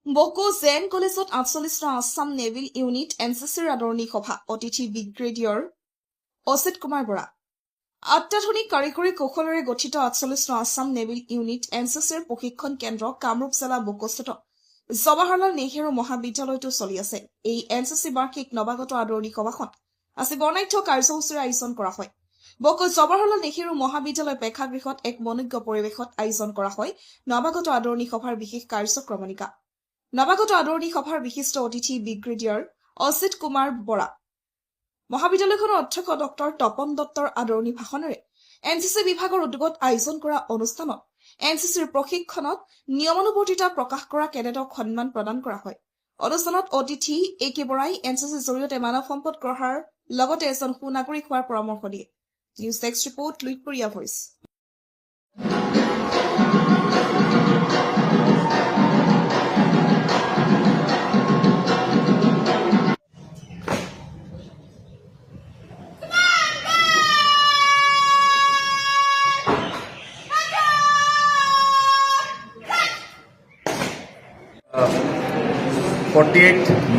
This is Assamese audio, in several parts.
বকো জেন কলেজত 48 আছাম নেভিল ইউনিট এনচিচিৰ আদৰণি সভা অতিথি ব্ৰিগেডিয়াৰ অচিত কুমাৰ বৰা অত্যাধুনিক কাৰিকৰী কৌশলেৰে গঠিত 48 আছাম নেভিল ইউনিট এনচিচিৰ প্ৰশিক্ষণ কেন্দ্ৰ কামৰূপ জিলা বকোস্থিত জৱাহৰলাল নেহৰু মহাবিদ্যালয়তো চলি আছে। এই এনচিচি বাৰ্ষিক নৱাগত আদৰণি সভাখন আজি বৰ্ণাঢ্য কাৰ্যসূচীৰে আয়োজন কৰা হয়। বকো জৱাহৰলাল নেহৰু মহাবিদ্যালয় প্ৰেক্ষাগৃহত এক মনোজ্ঞ পৰিৱেশত আয়োজন কৰা হয় নৱাগত আদৰণি সভাৰ বিশেষ কাৰ্যক্ৰমণিকা। নৱাগত আদৰণি সভাৰ বিশিষ্ট অতিথি ব্ৰিগেডিয়াৰ অচিত কুমাৰ বৰা মহাবিদ্যালয়খনৰ অধ্যক্ষ ডক্টৰ তপন দত্তৰ আদৰণি ভাষণেৰে এনচিচি বিভাগৰ উদ্যোগত আয়োজন কৰা অনুষ্ঠানত এনচিচিৰ প্ৰশিক্ষণত নিয়মানুৱৰ্তিতা প্ৰকাশ কৰা কেডেটক সন্মান প্ৰদান কৰা হয়। অনুষ্ঠানত অতিথি এ কে বৰাই এনচিচিৰ জৰিয়তে মানৱ সম্পদ গঢ়াৰ লগতে এজন সুনাগৰিক হোৱাৰ পৰামৰ্শ দিয়ে। News desk report Luitpuriya voice.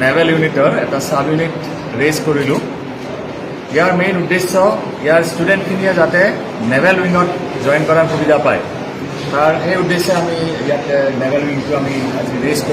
Naval ইউনিটৰ এটা সাব ইউনিট ৰেজ কৰিলোঁ। ইয়াৰ মেইন উদ্দেশ্য ইয়াৰ ষ্টুডেণ্টখিনিয়ে যাতে নেভেল উইঙত জইন কৰাৰ সুবিধা পায়, তাৰ সেই উদ্দেশ্যে আমি ইয়াত নেভেল উইংটো আমি আজি ৰেজ কৰিলোঁ।